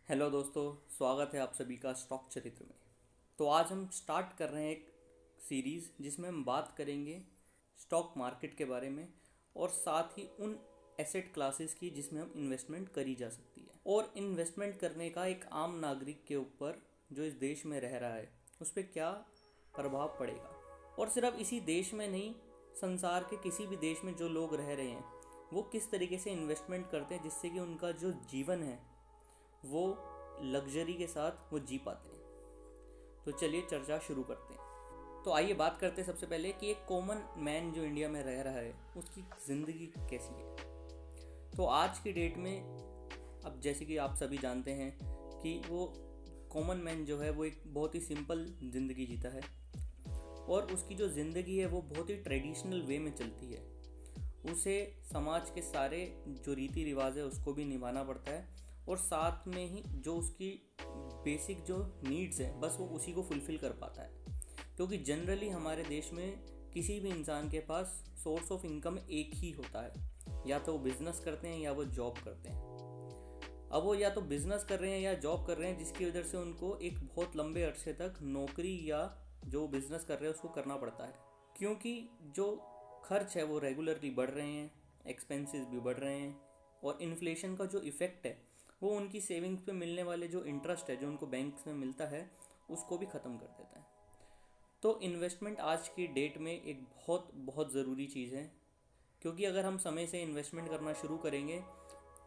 Hello दोस्तों, स्वागत है आप सभी का स्टॉक चरित्र में। तो आज हम स्टार्ट कर रहे हैं एक सीरीज़ जिसमें हम बात करेंगे स्टॉक मार्केट के बारे में और साथ ही उन एसेट क्लासेस की जिसमें हम इन्वेस्टमेंट करी जा सकती है और इन्वेस्टमेंट करने का एक आम नागरिक के ऊपर जो इस देश में रह रहा है उस पर क्या प्रभाव पड़ेगा। और सिर्फ इसी देश में नहीं, संसार के किसी भी देश में जो लोग रह रहे हैं वो किस तरीके से इन्वेस्टमेंट करते हैं जिससे कि उनका जो जीवन है वो लग्जरी के साथ वो जी पाते हैं। तो चलिए चर्चा शुरू करते हैं। तो आइए बात करते हैं सबसे पहले कि एक कॉमन मैन जो इंडिया में रह रहा है उसकी ज़िंदगी कैसी है। तो आज की डेट में अब जैसे कि आप सभी जानते हैं कि वो कॉमन मैन जो है वो एक बहुत ही सिंपल ज़िंदगी जीता है और उसकी जो ज़िंदगी है वो बहुत ही ट्रेडिशनल वे में चलती है। उसे समाज के सारे जो रीति रिवाज है उसको भी निभाना पड़ता है और साथ में ही जो उसकी बेसिक जो नीड्स है बस वो उसी को फुलफ़िल कर पाता है। क्योंकि जनरली हमारे देश में किसी भी इंसान के पास सोर्स ऑफ इनकम एक ही होता है, या तो वो बिज़नेस करते हैं या वो जॉब करते हैं। अब वो या तो बिज़नेस कर रहे हैं या जॉब कर रहे हैं जिसकी वजह से उनको एक बहुत लंबे अरसे तक नौकरी या जो बिज़नेस कर रहे हैं उसको करना पड़ता है, क्योंकि जो खर्च है वो रेगुलरली बढ़ रहे हैं, एक्सपेंसेस भी बढ़ रहे हैं और इन्फ्लेशन का जो इफ़ेक्ट है वो उनकी सेविंग्स पे मिलने वाले जो इंटरेस्ट है जो उनको बैंक में मिलता है उसको भी ख़त्म कर देता है। तो इन्वेस्टमेंट आज की डेट में एक बहुत बहुत ज़रूरी चीज़ है, क्योंकि अगर हम समय से इन्वेस्टमेंट करना शुरू करेंगे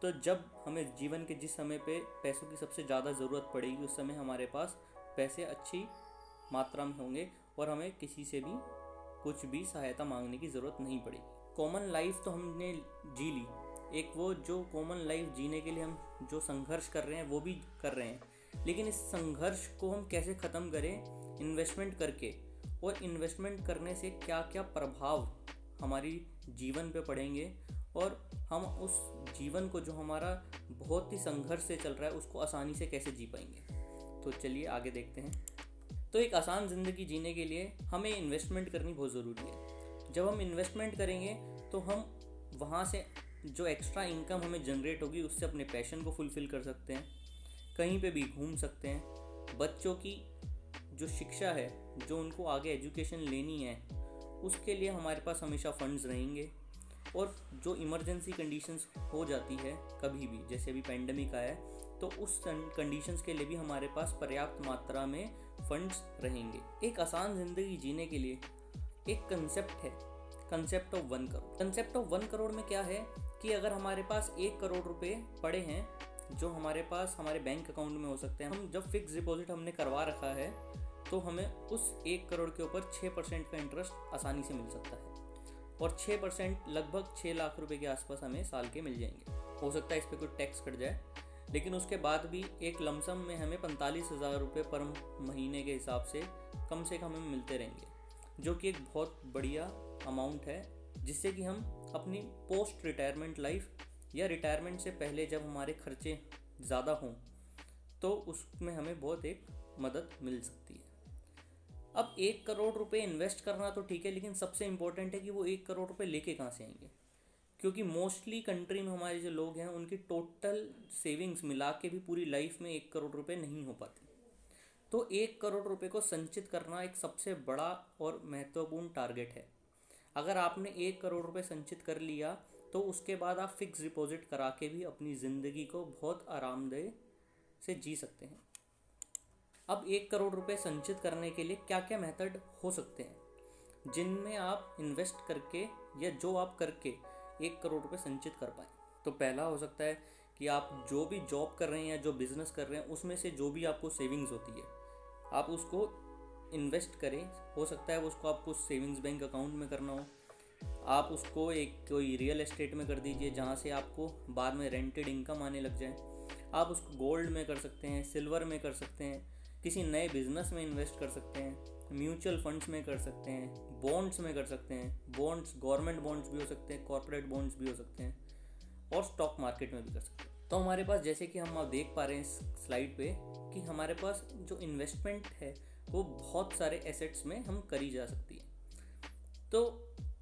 तो जब हमें जीवन के जिस समय पे पैसों की सबसे ज़्यादा ज़रूरत पड़ेगी उस समय हमारे पास पैसे अच्छी मात्रा में होंगे और हमें किसी से भी कुछ भी सहायता मांगने की ज़रूरत नहीं पड़ेगी। कॉमन लाइफ तो हमने जी ली, एक वो जो कॉमन लाइफ जीने के लिए हम जो संघर्ष कर रहे हैं वो भी कर रहे हैं, लेकिन इस संघर्ष को हम कैसे ख़त्म करें इन्वेस्टमेंट करके, और इन्वेस्टमेंट करने से क्या क्या प्रभाव हमारी जीवन पे पड़ेंगे और हम उस जीवन को जो हमारा बहुत ही संघर्ष से चल रहा है उसको आसानी से कैसे जी पाएंगे। तो चलिए आगे देखते हैं। तो एक आसान ज़िंदगी जीने के लिए हमें इन्वेस्टमेंट करनी बहुत ज़रूरी है। जब हम इन्वेस्टमेंट करेंगे तो हम वहाँ से जो एक्स्ट्रा इनकम हमें जनरेट होगी उससे अपने पैशन को फुलफ़िल कर सकते हैं, कहीं पे भी घूम सकते हैं, बच्चों की जो शिक्षा है जो उनको आगे एजुकेशन लेनी है उसके लिए हमारे पास हमेशा फंड्स रहेंगे, और जो इमरजेंसी कंडीशंस हो जाती है कभी भी, जैसे अभी पेंडेमिक आया है, तो उस कंडीशंस के लिए भी हमारे पास पर्याप्त मात्रा में फंड्स रहेंगे। एक आसान ज़िंदगी जीने के लिए एक कंसेप्ट है, concept of 1 crore. Concept of 1 crore में क्या है कि अगर हमारे पास 1 करोड़ रुपए पड़े हैं जो हमारे पास हमारे बैंक अकाउंट में हो सकते हैं, हम जब फिक्स डिपॉजिट हमने करवा रखा है तो हमें उस 1 करोड़ के ऊपर 6% का इंटरेस्ट आसानी से मिल सकता है और 6% लगभग 6 लाख रुपए के आसपास हमें साल के मिल जाएंगे। हो सकता है इस पर कोई टैक्स कट जाए, लेकिन उसके बाद भी एक लमसम में हमें 45,000 रुपये पर महीने के हिसाब से कम हमें मिलते रहेंगे, जो कि एक बहुत बढ़िया अमाउंट है, जिससे कि हम अपनी पोस्ट रिटायरमेंट लाइफ या रिटायरमेंट से पहले जब हमारे खर्चे ज़्यादा हों तो उसमें हमें बहुत एक मदद मिल सकती है। अब 1 करोड़ रुपए इन्वेस्ट करना तो ठीक है, लेकिन सबसे इम्पोर्टेंट है कि वो 1 करोड़ रुपए लेके कहाँ से आएंगे, क्योंकि मोस्टली कंट्री में हमारे जो लोग हैं उनकी टोटल सेविंग्स मिला के भी पूरी लाइफ में 1 करोड़ रुपए नहीं हो पाती। तो 1 करोड़ रुपए को संचित करना एक सबसे बड़ा और महत्वपूर्ण टारगेट है। अगर आपने 1 करोड़ रुपए संचित कर लिया तो उसके बाद आप फिक्स डिपॉजिट करा के भी अपनी ज़िंदगी को बहुत आरामदेह से जी सकते हैं। अब 1 करोड़ रुपए संचित करने के लिए क्या क्या मेथड हो सकते हैं जिनमें आप इन्वेस्ट करके या जो आप करके 1 करोड़ रुपए संचित कर पाएँ। तो पहला हो सकता है कि आप जो भी जॉब कर रहे हैं या जो बिज़नेस कर रहे हैं उसमें से जो भी आपको सेविंग्स होती है आप उसको इन्वेस्ट करें। हो सकता है उसको आपको सेविंग्स बैंक अकाउंट में करना हो, आप उसको एक कोई रियल एस्टेट में कर दीजिए जहाँ से आपको बाद में रेंटेड इनकम आने लग जाए। आप उसको गोल्ड में कर सकते हैं, सिल्वर में कर सकते हैं, किसी नए बिजनेस में इन्वेस्ट कर सकते हैं, म्यूचुअल फंड्स में कर सकते हैं, बॉन्ड्स में कर सकते हैं। बॉन्ड्स गवर्नमेंट बॉन्ड्स भी हो सकते हैं, कॉर्पोरेट बॉन्ड्स भी हो सकते हैं, और स्टॉक मार्केट में भी कर सकते हैं। तो हमारे पास जैसे कि हम आप देख पा रहे हैं इस स्लाइड पे कि हमारे पास जो इन्वेस्टमेंट है वो बहुत सारे एसेट्स में हम करी जा सकती है। तो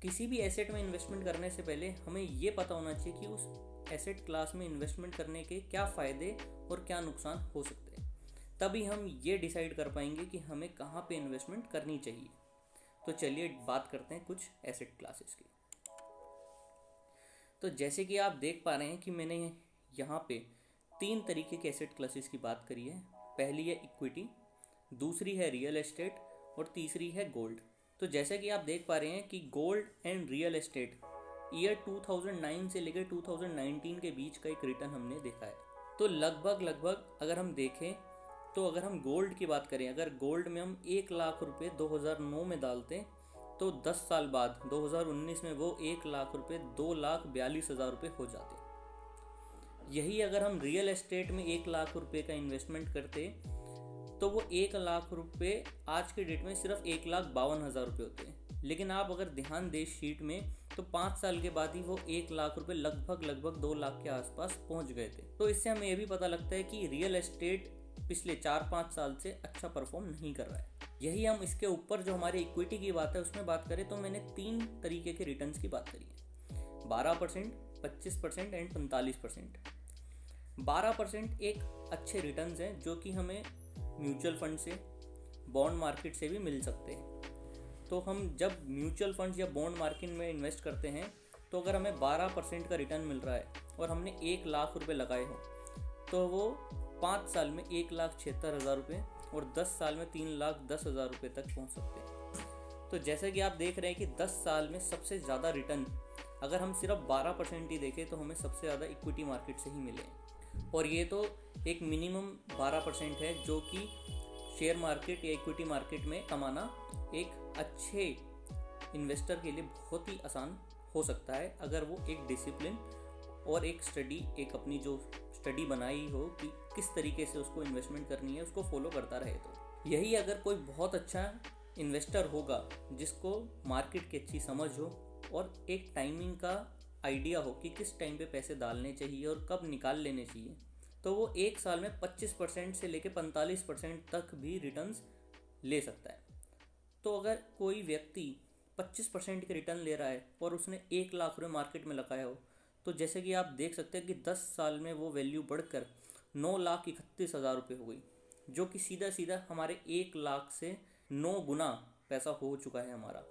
किसी भी एसेट में इन्वेस्टमेंट करने से पहले हमें ये पता होना चाहिए कि उस एसेट क्लास में इन्वेस्टमेंट करने के क्या फ़ायदे और क्या नुकसान हो सकते हैं, तभी हम ये डिसाइड कर पाएंगे कि हमें कहाँ पे इन्वेस्टमेंट करनी चाहिए। तो चलिए बात करते हैं कुछ एसेट क्लासेस की। तो जैसे कि आप देख पा रहे हैं कि मैंने यहाँ पे 3 तरीके के एसेट क्लासेस की बात करी है। पहली है इक्विटी, दूसरी है रियल एस्टेट और तीसरी है गोल्ड। तो जैसे कि आप देख पा रहे हैं कि gold and real estate year 2009 से लेकर 2019 के बीच का एक रिटर्न हमने देखा है। तो लगभग अगर हम देखें तो अगर हम गोल्ड की बात करें, अगर गोल्ड में हम 1 लाख रुपए 2009 में डालते तो 10 साल बाद 2019 में वो 1 लाख रुपए 2,42,000 रुपये हो जाते। यही अगर हम रियल एस्टेट में 1 लाख रुपए का इन्वेस्टमेंट करते तो वो 1 लाख रुपए आज के डेट में सिर्फ 1,52,000 रुपये होते हैं। लेकिन आप अगर ध्यान दें शीट में तो 5 साल के बाद ही वो 1 लाख रुपए लगभग 2 लाख के आसपास पहुंच गए थे। तो इससे हमें ये भी पता लगता है कि रियल एस्टेट पिछले 4-5 साल से अच्छा परफॉर्म नहीं कर रहा है। यही हम इसके ऊपर जो हमारे इक्विटी की बात है उसमें बात करें तो मैंने 3 तरीके के रिटर्न्स की बात करी है, 12%, 25% एंड 45%। 12% एक अच्छे रिटर्न्स हैं जो कि हमें म्यूचुअल फंड से, बॉन्ड मार्केट से भी मिल सकते हैं। तो हम जब म्यूचुअल फंड्स या बॉन्ड मार्केट में इन्वेस्ट करते हैं तो अगर हमें 12% का रिटर्न मिल रहा है और हमने 1 लाख रुपए लगाए हों तो वो 5 साल में 1,76,000 रुपये और 10 साल में 3,10,000 रुपये तक पहुंच सकते हैं। तो जैसे कि आप देख रहे हैं कि 10 साल में सबसे ज़्यादा रिटर्न अगर हम सिर्फ 12% ही देखें तो हमें सबसे ज़्यादा इक्विटी मार्केट से ही मिले हैं। और ये तो एक मिनिमम 12% है जो कि शेयर मार्केट या इक्विटी मार्केट में कमाना एक अच्छे इन्वेस्टर के लिए बहुत ही आसान हो सकता है अगर वो एक डिसिप्लिन और एक स्टडी, एक अपनी जो स्टडी बनाई हो कि किस तरीके से उसको इन्वेस्टमेंट करनी है, उसको फॉलो करता रहे। तो यही अगर कोई बहुत अच्छा इन्वेस्टर होगा जिसको मार्केट की अच्छी समझ हो और एक टाइमिंग का आइडिया हो कि किस टाइम पे पैसे डालने चाहिए और कब निकाल लेने चाहिए, तो वो 1 साल में 25% से लेकर 45% तक भी रिटर्न्स ले सकता है। तो अगर कोई व्यक्ति 25% के रिटर्न ले रहा है और उसने 1 लाख रुपये मार्केट में लगाया हो तो जैसे कि आप देख सकते हैं कि 10 साल में वो वैल्यू बढ़कर 9,31,000 रुपये हो गई, जो कि सीधा हमारे 1 लाख से 9 गुना पैसा हो चुका है हमारा।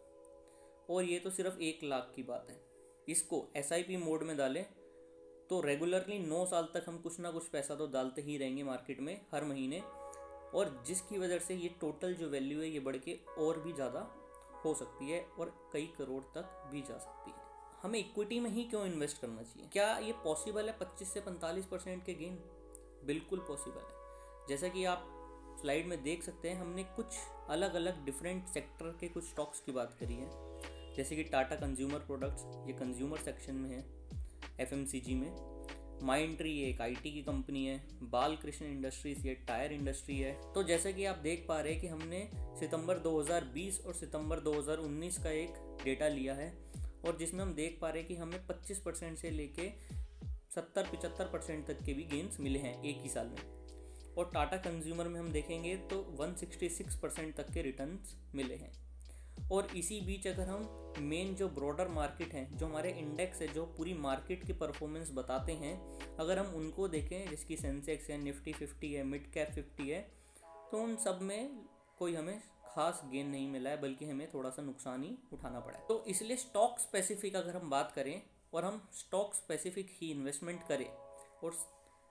और ये तो सिर्फ 1 लाख की बात है। इसको SIP मोड में डालें तो रेगुलरली 9 साल तक हम कुछ ना कुछ पैसा तो डालते ही रहेंगे मार्केट में हर महीने, और जिसकी वजह से ये टोटल जो वैल्यू है ये बढ़ के और भी ज़्यादा हो सकती है और कई करोड़ तक भी जा सकती है। हमें इक्विटी में ही क्यों इन्वेस्ट करना चाहिए? क्या ये पॉसिबल है 25 से 45% के गेन? बिल्कुल पॉसिबल है। जैसा कि आप स्लाइड में देख सकते हैं हमने कुछ अलग अलग डिफरेंट सेक्टर के कुछ स्टॉक्स की बात करी है, जैसे कि टाटा कंज्यूमर प्रोडक्ट्स, ये कंज्यूमर सेक्शन में है, FMCG में, माइंडट्री ये एक IT की कंपनी है, बालकृष्ण इंडस्ट्रीज ये टायर इंडस्ट्री है। तो जैसे कि आप देख पा रहे हैं कि हमने सितंबर 2020 और सितंबर 2019 का एक डेटा लिया है और जिसमें हम देख पा रहे हैं कि हमें 25% से लेके 70-75% तक के भी गेंस मिले हैं एक ही साल में। और टाटा कंज्यूमर में हम देखेंगे तो 166% तक के रिटर्न्स मिले हैं। और इसी बीच अगर हम मेन जो ब्रॉडर मार्केट हैं, जो हमारे इंडेक्स है जो पूरी मार्केट की परफॉर्मेंस बताते हैं, अगर हम उनको देखें जिसकी सेंसेक्स है, निफ्टी 50 है, मिड कैप 50 है, तो उन सब में कोई हमें खास गेन नहीं मिला है, बल्कि हमें थोड़ा सा नुकसान ही उठाना पड़ा है। तो इसलिए स्टॉक स्पेसिफिक अगर हम बात करें और हम स्टॉक स्पेसिफिक ही इन्वेस्टमेंट करें और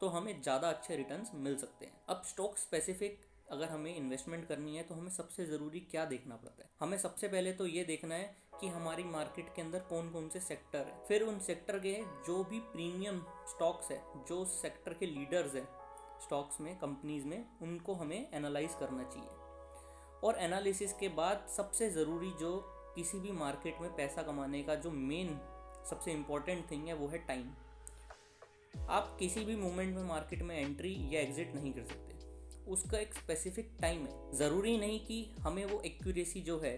तो हमें ज़्यादा अच्छे रिटर्न्स मिल सकते हैं। अब स्टॉक स्पेसिफिक अगर हमें इन्वेस्टमेंट करनी है तो हमें सबसे ज़रूरी क्या देखना पड़ता है? हमें सबसे पहले तो ये देखना है कि हमारी मार्केट के अंदर कौन कौन से सेक्टर है, फिर उन सेक्टर के जो भी प्रीमियम स्टॉक्स है, जो सेक्टर के लीडर्स हैं स्टॉक्स में, कंपनीज में, उनको हमें एनालाइज करना चाहिए। और एनालिसिस के बाद सबसे ज़रूरी जो किसी भी मार्केट में पैसा कमाने का जो मेन सबसे इम्पॉर्टेंट थिंग है वो है टाइम। आप किसी भी मोमेंट में मार्केट में एंट्री या एग्जिट नहीं कर सकते, उसका एक स्पेसिफिक टाइम है। ज़रूरी नहीं कि हमें वो एक्यूरेसी जो है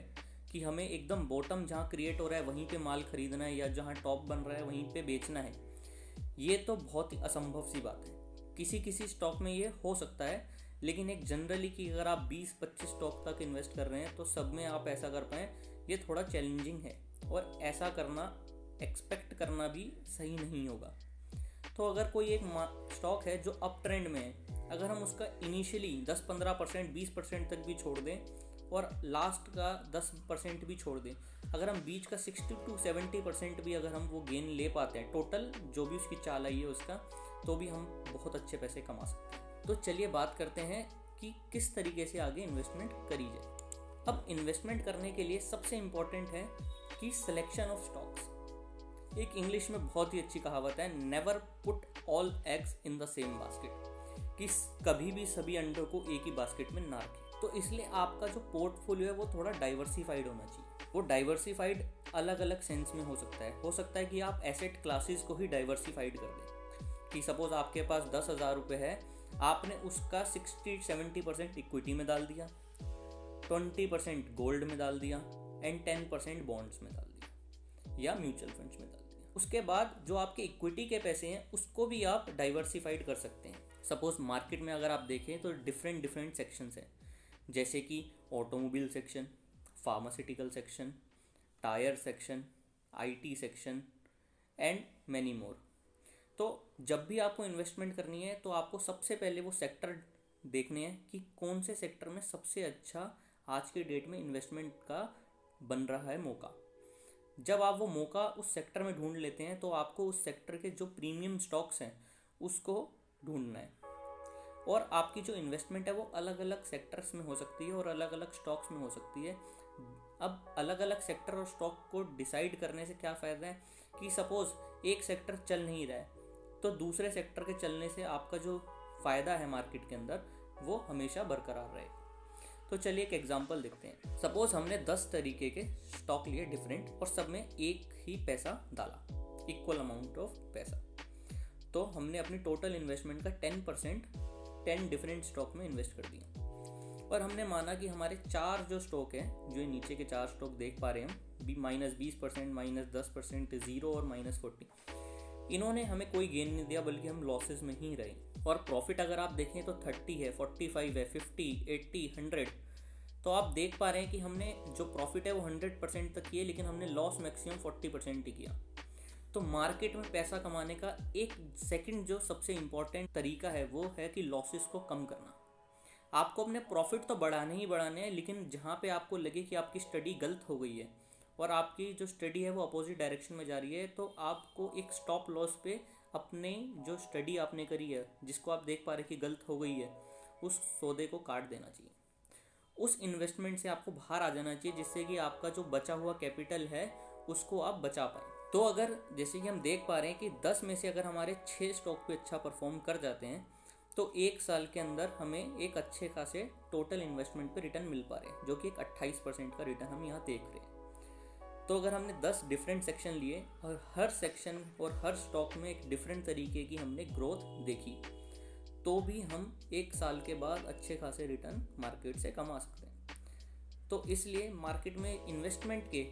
कि हमें एकदम बॉटम जहाँ क्रिएट हो रहा है वहीं पे माल खरीदना है या जहाँ टॉप बन रहा है वहीं पे बेचना है, ये तो बहुत ही असंभव सी बात है। किसी स्टॉक में ये हो सकता है, लेकिन एक जनरली कि अगर आप 20-25 स्टॉक तक इन्वेस्ट कर रहे हैं तो सब में आप ऐसा कर पाएँ, ये थोड़ा चैलेंजिंग है और ऐसा करना एक्सपेक्ट करना भी सही नहीं होगा। तो अगर कोई एक स्टॉक है जो अप ट्रेंड में है, अगर हम उसका इनिशियली 10-15% 20% तक भी छोड़ दें और लास्ट का 10% भी छोड़ दें, अगर हम बीच का 60-70% भी अगर हम वो गेन ले पाते हैं टोटल जो भी उसकी चाल आई है उसका, तो भी हम बहुत अच्छे पैसे कमा सकते हैं। तो चलिए बात करते हैं कि किस तरीके से आगे इन्वेस्टमेंट करी जाए। अब इन्वेस्टमेंट करने के लिए सबसे इम्पोर्टेंट है कि सिलेक्शन ऑफ स्टॉक्स। एक इंग्लिश में बहुत ही अच्छी कहावत है, never put all eggs in the same basket, कि कभी भी सभी अंडों को एक ही बास्केट में ना रखें। तो इसलिए आपका जो पोर्टफोलियो है वो थोड़ा डाइवर्सिफाइड होना चाहिए। वो डाइवर्सिफाइड अलग अलग सेंस में हो सकता है कि आप एसेट क्लासेस को ही डाइवर्सिफाइड कर दें, कि सपोज आपके पास 10,000 रुपये है, आपने उसका 60-70% इक्विटी में डाल दिया, 20% गोल्ड में डाल दिया एंड 10% बॉन्ड्स में डाल दिया या म्यूचुअल फंड्स में डाल दिया। उसके बाद जो आपके इक्विटी के पैसे हैं उसको भी आप डाइवर्सिफाइड कर सकते हैं। सपोज मार्केट में अगर आप देखें तो डिफरेंट सेक्शंस हैं, जैसे कि automobile section, pharmaceutical section, tyre section, IT section and many more. तो जब भी आपको इन्वेस्टमेंट करनी है तो आपको सबसे पहले वो सेक्टर देखने हैं कि कौन से सेक्टर में सबसे अच्छा आज के डेट में इन्वेस्टमेंट का बन रहा है मौका। जब आप वो मौका उस सेक्टर में ढूंढ लेते हैं तो आपको उस सेक्टर के जो प्रीमियम स्टॉक्स हैं उसको ढूंढना है। और आपकी जो इन्वेस्टमेंट है वो अलग अलग सेक्टर्स में हो सकती है और अलग अलग स्टॉक्स में हो सकती है। अब अलग अलग सेक्टर और स्टॉक को डिसाइड करने से क्या फ़ायदा है कि सपोज एक सेक्टर चल नहीं रहा है तो दूसरे सेक्टर के चलने से आपका जो फ़ायदा है मार्केट के अंदर वो हमेशा बरकरार रहेगा। तो चलिए एक एग्जांपल देखते हैं। सपोज हमने 10 तरीके के स्टॉक लिए डिफरेंट और सब में एक ही पैसा डाला, इक्वल अमाउंट ऑफ पैसा। तो हमने अपनी टोटल इन्वेस्टमेंट का 10% 10 डिफरेंट स्टॉक में इन्वेस्ट कर दिया और हमने माना कि हमारे 4 जो स्टॉक हैं, जो नीचे के 4 स्टॉक देख पा रहे हैं हम, -20%, -10%, 0 और -40, इन्होंने हमें कोई गेन नहीं दिया बल्कि हम लॉसेस में ही रहे। और प्रॉफिट अगर आप देखें तो 30 है, 45 है, 50, 80, 100। तो आप देख पा रहे हैं कि हमने जो प्रॉफिट है वो 100% तक किए, लेकिन हमने लॉस मैक्सिमम 40% ही किया। तो मार्केट में पैसा कमाने का एक सेकंड जो सबसे इम्पॉर्टेंट तरीका है वो है कि लॉसेस को कम करना। आपको अपने प्रॉफिट तो बढ़ाने ही बढ़ाने हैं, लेकिन जहाँ पे आपको लगे कि आपकी स्टडी गलत हो गई है और आपकी जो स्टडी है वो अपोजिट डायरेक्शन में जा रही है, तो आपको एक स्टॉप लॉस पे अपने जो स्टडी आपने करी है, जिसको आप देख पा रहे कि गलत हो गई है, उस सौदे को काट देना चाहिए। उस इन्वेस्टमेंट से आपको बाहर आ जाना चाहिए, जिससे कि आपका जो बचा हुआ कैपिटल है उसको आप बचा पाएँ। तो अगर जैसे कि हम देख पा रहे हैं कि 10 में से अगर हमारे 6 स्टॉक पे अच्छा परफॉर्म कर जाते हैं तो 1 साल के अंदर हमें एक अच्छे खासे टोटल इन्वेस्टमेंट पे रिटर्न मिल पा रहे हैं, जो कि एक 28% का रिटर्न हम यहाँ देख रहे हैं। तो अगर हमने 10 डिफरेंट सेक्शन लिए और हर सेक्शन और हर स्टॉक में एक डिफरेंट तरीके की हमने ग्रोथ देखी, तो भी हम 1 साल के बाद अच्छे खासे रिटर्न मार्केट से कमा सकते हैं। तो इसलिए मार्केट में इन्वेस्टमेंट के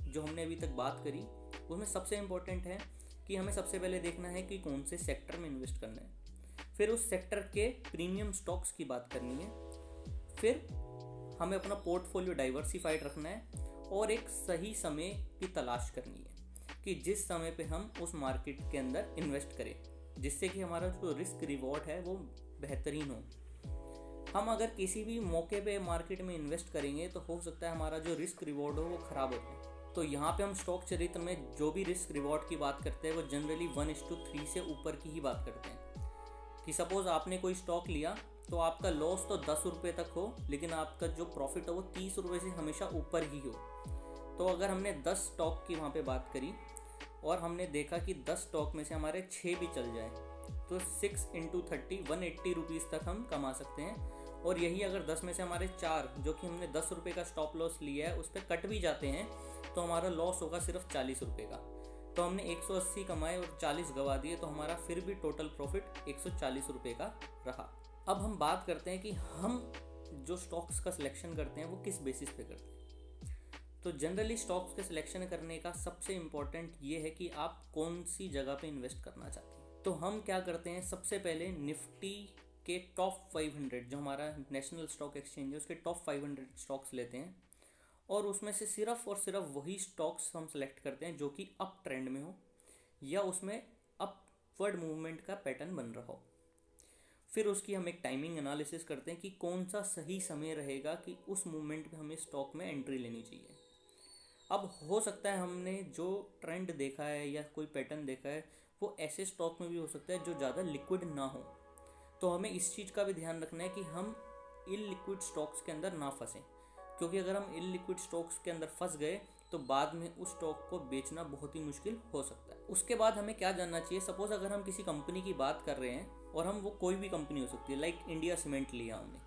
जो हमने अभी तक बात करी उसमें सबसे इम्पोर्टेंट है कि हमें सबसे पहले देखना है कि कौन से सेक्टर में इन्वेस्ट करना है, फिर उस सेक्टर के प्रीमियम स्टॉक्स की बात करनी है, फिर हमें अपना पोर्टफोलियो डाइवर्सिफाइड रखना है और एक सही समय की तलाश करनी है कि जिस समय पे हम उस मार्केट के अंदर इन्वेस्ट करें, जिससे कि हमारा जो रिस्क रिवॉर्ड है वो बेहतरीन हो। हम अगर किसी भी मौके पे मार्केट में इन्वेस्ट करेंगे तो हो सकता है हमारा जो रिस्क रिवॉर्ड हो वो ख़राब हो जाए। तो यहाँ पे हम स्टॉक चरित्र में जो भी रिस्क रिवॉर्ड की बात करते हैं वो जनरली 1:3 से ऊपर की ही बात करते हैं। कि सपोज आपने कोई स्टॉक लिया तो आपका लॉस तो 10 रुपये तक हो, लेकिन आपका जो प्रॉफिट हो वो 30 रुपये से हमेशा ऊपर ही हो। तो अगर हमने 10 स्टॉक की वहाँ पे बात करी और हमने देखा कि 10 स्टॉक में से हमारे 6 भी चल जाए तो 6 × 30 180 रुपीज़ तक हम कमा सकते हैं। और यही अगर 10 में से हमारे 4 जो कि हमने 10 रुपये का स्टॉप लॉस लिया है उस पर कट भी जाते हैं तो हमारा लॉस होगा सिर्फ 40 रुपये का। तो हमने 180 कमाए और 40 गवा दिए, तो हमारा फिर भी टोटल प्रॉफिट 140 रुपये का रहा। अब हम बात करते हैं कि हम जो स्टॉक्स का सिलेक्शन करते हैं वो किस बेसिस पे करते हैं। तो जनरली स्टॉक्स के सिलेक्शन करने का सबसे इम्पॉर्टेंट ये है कि आप कौन सी जगह पे इन्वेस्ट करना चाहते हैं। तो हम क्या करते हैं, सबसे पहले निफ्टी के टॉप 500 जो हमारा नेशनल स्टॉक एक्सचेंज है उसके टॉप 500 स्टॉक्स लेते हैं और उसमें से सिर्फ और सिर्फ वही स्टॉक्स हम सेलेक्ट करते हैं जो कि अप ट्रेंड में हो या उसमें अप अपवर्ड मूवमेंट का पैटर्न बन रहा हो। फिर उसकी हम एक टाइमिंग एनालिसिस करते हैं कि कौन सा सही समय रहेगा कि उस मूवमेंट में हमें स्टॉक में एंट्री लेनी चाहिए। अब हो सकता है हमने जो ट्रेंड देखा है या कोई पैटर्न देखा है वो ऐसे स्टॉक में भी हो सकता है जो ज़्यादा लिक्विड ना हो, तो हमें इस चीज़ का भी ध्यान रखना है कि हम इललिक्विड स्टॉक्स के अंदर ना फंसें, क्योंकि अगर हम इललिक्विड स्टॉक्स के अंदर फंस गए तो बाद में उस स्टॉक को बेचना बहुत ही मुश्किल हो सकता है। उसके बाद हमें क्या जानना चाहिए, सपोज अगर हम किसी कंपनी की बात कर रहे हैं और हम वो कोई भी कंपनी हो सकती है, लाइक इंडिया सीमेंट लिया हमने।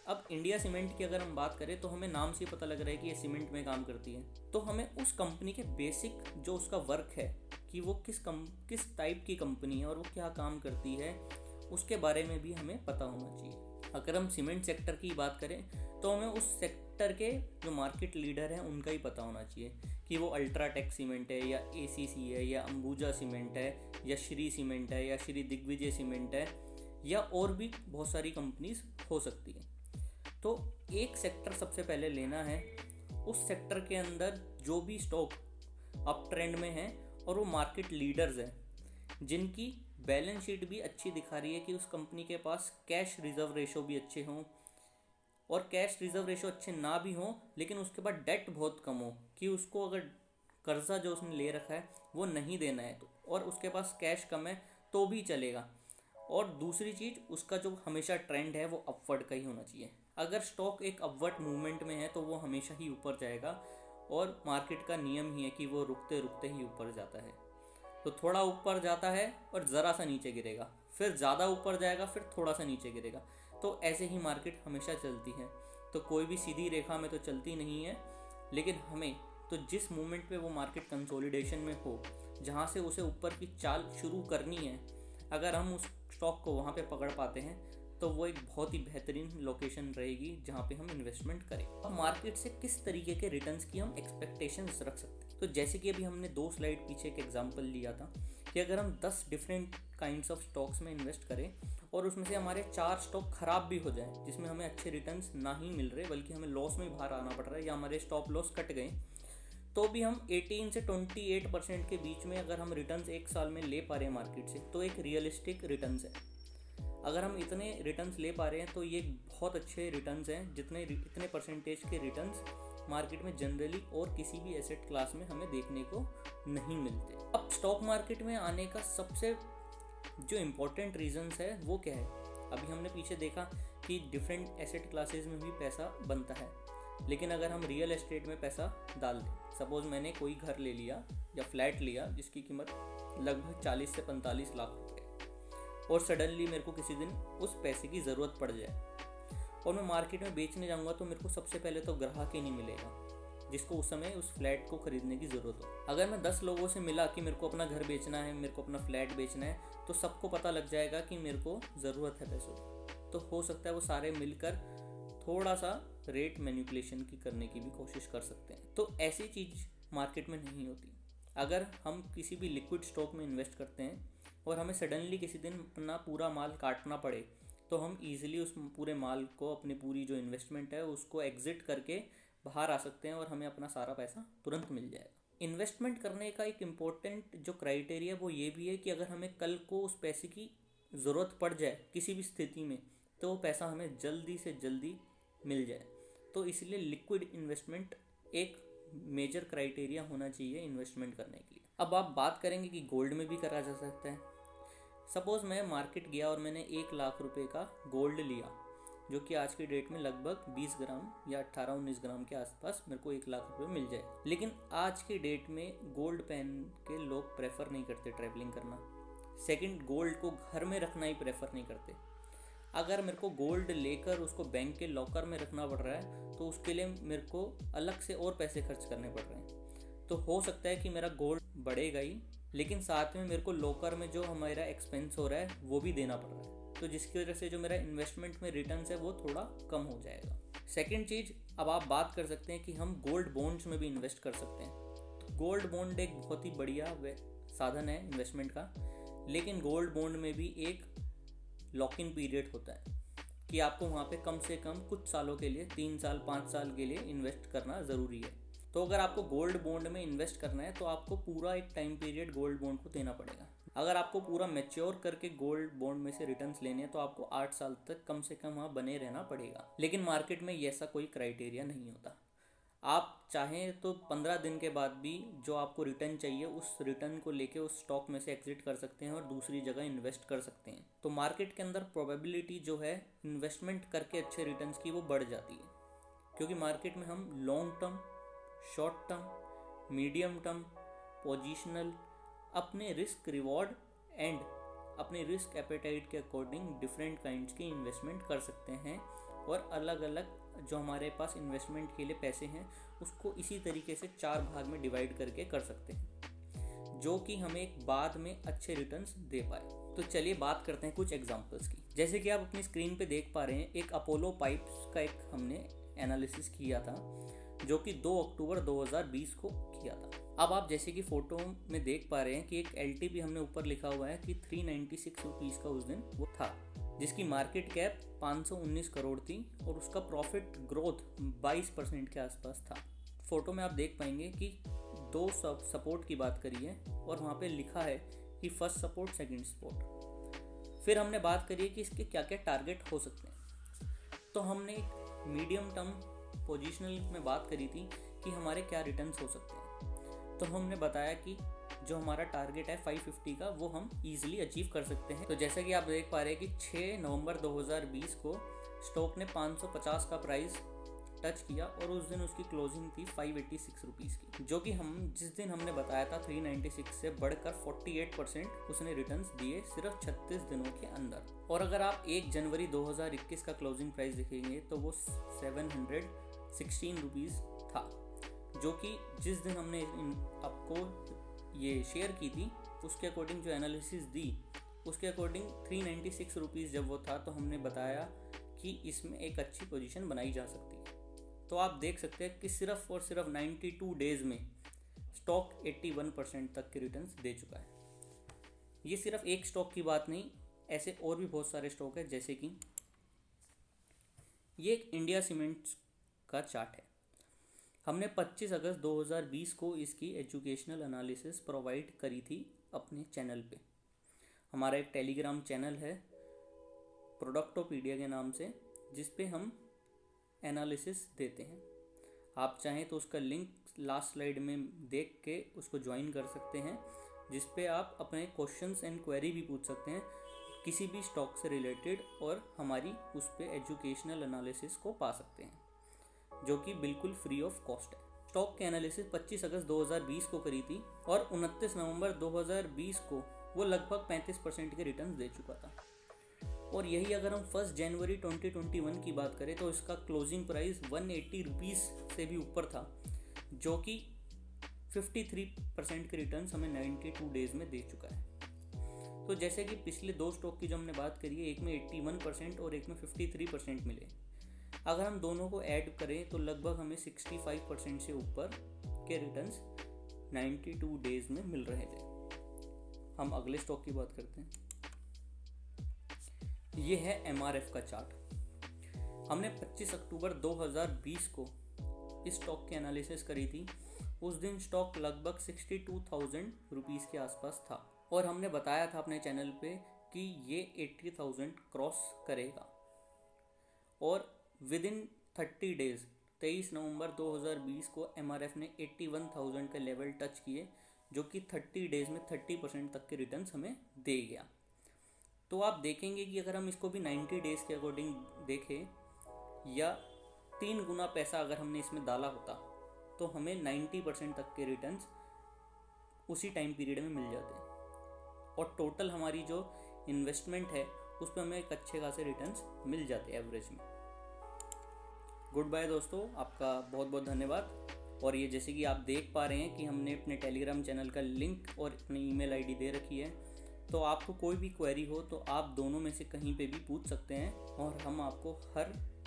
अब इंडिया सीमेंट की अगर हम बात करें तो हमें नाम से पता लग रहा है कि ये सीमेंट में काम करती है, तो हमें उस कंपनी के बेसिक जो उसका वर्क है कि वो किस टाइप की कंपनी है और वो क्या काम करती है, उसके बारे में भी हमें पता होना चाहिए। अगर हम सीमेंट सेक्टर की बात करें तो हमें उस सेक्टर के जो मार्केट लीडर हैं उनका ही पता होना चाहिए कि वो अल्ट्राटेक सीमेंट है या एसीसी है या अंबुजा सीमेंट है या श्री सीमेंट है या श्री दिग्विजय सीमेंट है या और भी बहुत सारी कंपनीज हो सकती है। तो एक सेक्टर सबसे पहले लेना है, उस सेक्टर के अंदर जो भी स्टॉक अप ट्रेंड में है और वो मार्केट लीडर्स हैं जिनकी बैलेंस शीट भी अच्छी दिखा रही है कि उस कंपनी के पास कैश रिजर्व रेशो भी अच्छे हों, और कैश रिजर्व रेशो अच्छे ना भी हों लेकिन उसके बाद डेट बहुत कम हो कि उसको अगर कर्जा जो उसने ले रखा है वो नहीं देना है तो, और उसके पास कैश कम है तो भी चलेगा। और दूसरी चीज़, उसका जो हमेशा ट्रेंड है वो अपवर्ड का ही होना चाहिए। अगर स्टॉक एक अपवर्ड मूवमेंट में है तो वो हमेशा ही ऊपर जाएगा, और मार्केट का नियम ही है कि वो रुकते रुकते ही ऊपर जाता है। तो थोड़ा ऊपर जाता है और ज़रा सा नीचे गिरेगा, फिर ज़्यादा ऊपर जाएगा, फिर थोड़ा सा नीचे गिरेगा। तो ऐसे ही मार्केट हमेशा चलती है। तो कोई भी सीधी रेखा में तो चलती नहीं है, लेकिन हमें तो जिस मोमेंट पे वो मार्केट कंसोलिडेशन में हो, जहाँ से उसे ऊपर की चाल शुरू करनी है, अगर हम उस स्टॉक को वहाँ पे पकड़ पाते हैं तो वो एक बहुत ही बेहतरीन लोकेशन रहेगी जहाँ पे हम इन्वेस्टमेंट करें। अब मार्केट से किस तरीके के रिटर्न्स की हम एक्सपेक्टेशंस रख सकते हैं, तो जैसे कि अभी हमने 2 स्लाइड पीछे एक एग्जांपल लिया था कि अगर हम 10 डिफरेंट काइंड्स ऑफ स्टॉक्स में इन्वेस्ट करें और उसमें से हमारे 4 स्टॉक खराब भी हो जाए जिसमें हमें अच्छे रिटर्न्स ना ही मिल रहे बल्कि हमें लॉस में बाहर आना पड़ रहा है या हमारे स्टॉप लॉस कट गए, तो भी हम 18 से 28% के बीच में अगर हम रिटर्न्स एक साल में ले पा रहे हैं मार्केट से, तो एक रियलिस्टिक रिटर्न्स है। अगर हम इतने रिटर्न्स ले पा रहे हैं तो ये बहुत अच्छे रिटर्न्स हैं, इतने परसेंटेज के रिटर्न्स मार्केट में जनरली और किसी भी एसेट क्लास में हमें देखने को नहीं मिलते। अब स्टॉक मार्केट में आने का सबसे जो इम्पोर्टेंट रीजंस है वो क्या है, अभी हमने पीछे देखा कि डिफरेंट एसेट क्लासेस में भी पैसा बनता है, लेकिन अगर हम रियल एस्टेट में पैसा डाल दें, सपोज मैंने कोई घर ले लिया या फ्लैट लिया जिसकी कीमत लगभग 40 से 45 लाख रुपए, और सडनली मेरे को किसी दिन उस पैसे की ज़रूरत पड़ जाए और मैं मार्केट में बेचने जाऊंगा तो मेरे को सबसे पहले तो ग्राहक ही नहीं मिलेगा जिसको उस समय उस फ्लैट को खरीदने की ज़रूरत हो। अगर मैं 10 लोगों से मिला कि मेरे को अपना घर बेचना है, मेरे को अपना फ्लैट बेचना है, तो सबको पता लग जाएगा कि मेरे को ज़रूरत है पैसों की। तो हो सकता है वो सारे मिलकर थोड़ा सा रेट मैनिपुलेशन की करने की भी कोशिश कर सकते हैं। तो ऐसी चीज़ मार्केट में नहीं होती। अगर हम किसी भी लिक्विड स्टॉक में इन्वेस्ट करते हैं और हमें सडनली किसी दिन अपना पूरा माल काटना पड़े, तो हम ईजिली उस पूरे माल को, अपनी पूरी जो इन्वेस्टमेंट है उसको एग्जिट करके बाहर आ सकते हैं और हमें अपना सारा पैसा तुरंत मिल जाएगा। इन्वेस्टमेंट करने का एक इम्पोर्टेंट जो क्राइटेरिया वो ये भी है कि अगर हमें कल को उस पैसे की ज़रूरत पड़ जाए किसी भी स्थिति में, तो वो पैसा हमें जल्दी से जल्दी मिल जाए। तो इसलिए लिक्विड इन्वेस्टमेंट एक मेजर क्राइटेरिया होना चाहिए इन्वेस्टमेंट करने के लिए। अब आप बात करेंगे कि गोल्ड में भी करा जा सकता है। सपोज़ मैं मार्केट गया और मैंने 1 लाख रुपए का गोल्ड लिया, जो कि आज की डेट में लगभग 20 ग्राम या 18-19 ग्राम के आसपास मेरे को 1 लाख रुपए मिल जाए। लेकिन आज की डेट में गोल्ड पहन के लोग प्रेफर नहीं करते ट्रैवलिंग करना। सेकंड, गोल्ड को घर में रखना ही प्रेफर नहीं करते। अगर मेरे को गोल्ड लेकर उसको बैंक के लॉकर में रखना पड़ रहा है तो उसके लिए मेरे को अलग से और पैसे खर्च करने पड़ रहे हैं। तो हो सकता है कि मेरा गोल्ड बढ़ेगा ही, लेकिन साथ में मेरे को लॉकर में जो हमारा एक्सपेंस हो रहा है वो भी देना पड़ रहा है, तो जिसकी वजह से जो मेरा इन्वेस्टमेंट में रिटर्न्स है वो थोड़ा कम हो जाएगा। सेकेंड चीज़, अब आप बात कर सकते हैं कि हम गोल्ड बॉन्ड्स में भी इन्वेस्ट कर सकते हैं। तो गोल्ड बॉन्ड एक बहुत ही बढ़िया साधन है इन्वेस्टमेंट का, लेकिन गोल्ड बॉन्ड में भी एक लॉक इन पीरियड होता है कि आपको वहाँ पे कम से कम कुछ सालों के लिए, 3 साल 5 साल के लिए इन्वेस्ट करना ज़रूरी है। तो अगर आपको गोल्ड बॉन्ड में इन्वेस्ट करना है तो आपको पूरा एक टाइम पीरियड गोल्ड बॉन्ड को देना पड़ेगा। अगर आपको पूरा मैच्योर करके गोल्ड बॉन्ड में से रिटर्न्स लेने हैं तो आपको 8 साल तक कम से कम वहाँ बने रहना पड़ेगा। लेकिन मार्केट में ऐसा कोई क्राइटेरिया नहीं होता। आप चाहें तो 15 दिन के बाद भी जो आपको रिटर्न चाहिए उस रिटर्न को लेके उस स्टॉक में से एग्जिट कर सकते हैं और दूसरी जगह इन्वेस्ट कर सकते हैं। तो मार्केट के अंदर प्रोबेबिलिटी जो है इन्वेस्टमेंट करके अच्छे रिटर्न्स की वो बढ़ जाती है, क्योंकि मार्केट में हम long term, short term, medium term, positional, अपने रिस्क रिवॉर्ड एंड अपने रिस्क एपेटाइट के अकॉर्डिंग डिफरेंट काइंड्स की इन्वेस्टमेंट कर सकते हैं और अलग अलग जो हमारे पास इन्वेस्टमेंट के लिए पैसे हैं उसको इसी तरीके से 4 भाग में डिवाइड करके कर सकते हैं, जो कि हमें बाद में अच्छे रिटर्न्स दे पाए। तो चलिए बात करते हैं कुछ एग्जांपल्स की। जैसे कि आप अपनी स्क्रीन पे देख पा रहे हैं, एक अपोलो पाइप्स का एक हमने एनालिसिस किया था जो कि 2 अक्टूबर 2020 को किया था। अब आप जैसे कि फोटो में देख पा रहे हैं कि एक LTP हमने ऊपर लिखा हुआ है कि 396 रुपीज़ का उस दिन वो था, जिसकी मार्केट कैप 519 करोड़ थी और उसका प्रॉफिट ग्रोथ 22% के आसपास था। फोटो में आप देख पाएंगे कि 2 सपोर्ट की बात करी है और वहाँ पे लिखा है कि फर्स्ट सपोर्ट, सेकंड सपोर्ट। फिर हमने बात करी है कि इसके क्या क्या टारगेट हो सकते हैं। तो हमने एक मीडियम टर्म पोजिशनल में बात करी थी कि हमारे क्या रिटर्न्स हो सकते हैं। तो हमने बताया कि जो हमारा टारगेट है 550 का वो हम इजीली अचीव कर सकते हैं। तो जैसा कि आप देख पा रहे हैं कि 6 नवंबर 2020 को स्टॉक ने 550 का प्राइस टच किया और उस दिन उसकी क्लोजिंग थी 586 रुपीज़ की, जो कि हम जिस दिन हमने बताया था 396 से बढ़कर 48% उसने रिटर्न्स दिए सिर्फ 36 दिनों के अंदर। और अगर आप 1 जनवरी 2021 का क्लोजिंग प्राइस देखेंगे तो वो 716 रुपीज़ था, जो कि जिस दिन हमने आपको ये शेयर की थी उसके अकॉर्डिंग जो एनालिसिस दी उसके अकॉर्डिंग 396 रुपीज़ जब वो था तो हमने बताया कि इसमें एक अच्छी पोजीशन बनाई जा सकती है। तो आप देख सकते हैं कि सिर्फ और सिर्फ 92 डेज़ में स्टॉक 81% तक के रिटर्न्स दे चुका है। ये सिर्फ एक स्टॉक की बात नहीं, ऐसे और भी बहुत सारे स्टॉक है। जैसे कि ये एक इंडिया सीमेंट्स का चार्ट है। हमने 25 अगस्त 2020 को इसकी एजुकेशनल एनालिसिस प्रोवाइड करी थी अपने चैनल पे। हमारा एक टेलीग्राम चैनल है प्रोडक्टोपीडिया के नाम से, जिस पे हम एनालिसिस देते हैं। आप चाहें तो उसका लिंक लास्ट स्लाइड में देख के उसको ज्वाइन कर सकते हैं, जिस पे आप अपने क्वेश्चंस एंड क्वेरी भी पूछ सकते हैं किसी भी स्टॉक से रिलेटेड और हमारी उस पे एजुकेशनल एनालिसिस को पा सकते हैं, जो कि बिल्कुल फ्री ऑफ कॉस्ट है। स्टॉक के एनालिसिस 25 अगस्त 2020 को करी थी और 29 नवंबर 2020 को वो लगभग 35% के रिटर्न्स दे चुका था। और यही अगर हम 1 जनवरी 2021 की बात करें तो इसका क्लोजिंग प्राइस 180 रुपीज़ से भी ऊपर था, जो कि 53% के रिटर्न्स हमें 92 डेज़ में दे चुका है। तो जैसे कि पिछले 2 स्टॉक की जो हमने बात करी है, एक में 81% और एक में 53% मिले। अगर हम दोनों को ऐड करें तो लगभग हमें 65% से ऊपर के रिटर्न्स 92 डेज़ में मिल रहे थे। हम अगले स्टॉक की बात करते हैं। ये है MRF का चार्ट। हमने 25 अक्टूबर 2020 को इस स्टॉक की एनालिसिस करी थी। उस दिन स्टॉक लगभग 62,000 रुपीज़ के आसपास था और हमने बताया था अपने चैनल पे कि ये 80,000 क्रॉस करेगा। और विद इन 30 डेज़ 23 नवंबर 2020 को MRF ने 81,000 के लेवल टच किए, जो कि 30 डेज़ में 30% तक के रिटर्न्स हमें दे गया। तो आप देखेंगे कि अगर हम इसको भी 90 डेज़ के अकॉर्डिंग देखें या 3 गुना पैसा अगर हमने इसमें डाला होता तो हमें 90% तक के रिटर्न्स उसी टाइम पीरियड में मिल जाते हैं और टोटल हमारी जो इन्वेस्टमेंट है उस पर हमें एक अच्छे खासे रिटर्न्स मिल जाते हैं एवरेज में। गुड बाय दोस्तों, आपका बहुत बहुत धन्यवाद। और ये जैसे कि आप देख पा रहे हैं कि हमने अपने टेलीग्राम चैनल का लिंक और अपनी ईमेल आईडी दे रखी है। तो आपको कोई भी क्वेरी हो तो आप दोनों में से कहीं पे भी पूछ सकते हैं और हम आपको हर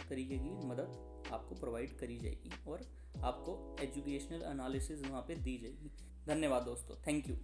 तरीके की मदद आपको प्रोवाइड करी जाएगी और आपको एजुकेशनल एनालिसिस वहाँ पे दी जाएगी। धन्यवाद दोस्तों, थैंक यू।